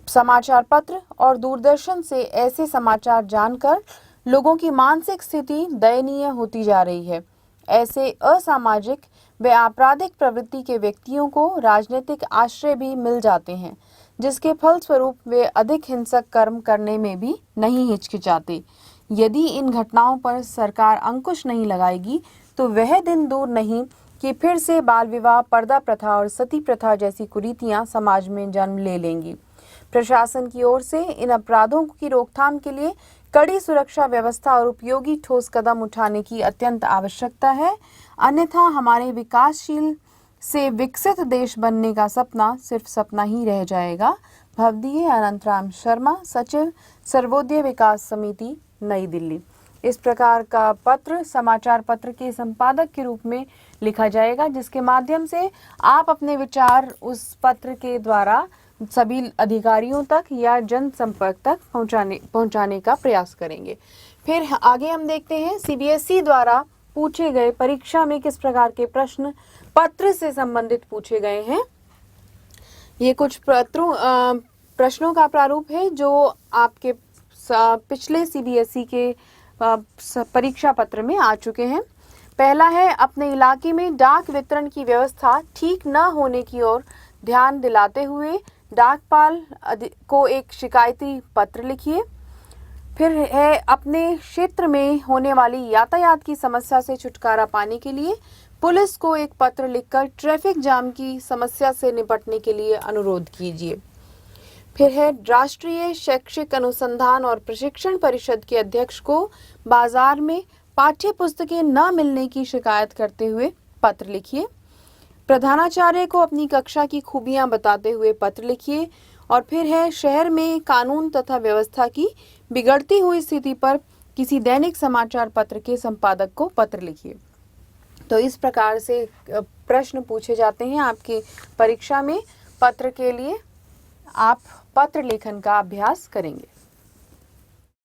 समाचार पत्र और दूरदर्शन से ऐसे समाचार जानकर लोगों की मानसिक स्थिति दयनीय होती जा रही है। ऐसे असामाजिक व आपराधिक प्रवृत्ति के व्यक्तियों को राजनीतिक आश्रय भी मिल जाते हैं, जिसके फलस्वरूप वे अधिक हिंसक कर्म करने में भी नहीं हिचकिचाते। यदि इन घटनाओं पर सरकार अंकुश नहीं लगाएगी तो वह दिन दूर नहीं कि फिर से बाल विवाह, पर्दा प्रथा और सती प्रथा जैसी कुरीतियां समाज में जन्म ले लेंगी। प्रशासन की ओर से इन अपराधों की रोकथाम के लिए कड़ी सुरक्षा व्यवस्था और उपयोगी ठोस कदम उठाने की अत्यंत आवश्यकता है। अन्यथा हमारे विकासशील से विकसित देश बनने का सपना सिर्फ सपना ही रह जाएगा। भवदीय अनंतराम शर्मा, सचिव सर्वोदय विकास समिति नई दिल्ली। इस प्रकार का पत्र समाचार पत्र के संपादक के रूप में लिखा जाएगा, जिसके माध्यम से आप अपने विचार उस पत्र के द्वारा सभी अधिकारियों तक या जनसंपर्क तक पहुंचाने का प्रयास करेंगे। फिर आगे हम देखते हैं CBSE द्वारा पूछे गए परीक्षा में किस प्रकार के प्रश्न पत्र से संबंधित पूछे गए हैं। ये कुछ प्रश्नों का प्रारूप है जो आपके पिछले सीबीएसई के परीक्षा पत्र में आ चुके हैं। पहला है, अपने इलाके में डाक वितरण की व्यवस्था ठीक न होने की ओर ध्यान दिलाते हुए डाकपाल को एक शिकायती पत्र लिखिए। फिर है, अपने क्षेत्र में होने वाली यातायात की समस्या से छुटकारा पाने के लिए पुलिस को एक पत्र लिखकर ट्रैफिक जाम की समस्या से निपटने के लिए अनुरोध कीजिए। फिर है, राष्ट्रीय शैक्षिक अनुसंधान और प्रशिक्षण परिषद के अध्यक्ष को बाजार में पाठ्य पुस्तकें न मिलने की शिकायत करते हुए पत्र लिखिए। प्रधानाचार्य को अपनी कक्षा की खूबियां बताते हुए पत्र लिखिए। और फिर है, शहर में कानून तथा व्यवस्था की बिगड़ती हुई स्थिति पर किसी दैनिक समाचार पत्र के संपादक को पत्र लिखिए। तो इस प्रकार से प्रश्न पूछे जाते हैं आपकी परीक्षा में। पत्र के लिए आप पत्र लेखन का अभ्यास करेंगे।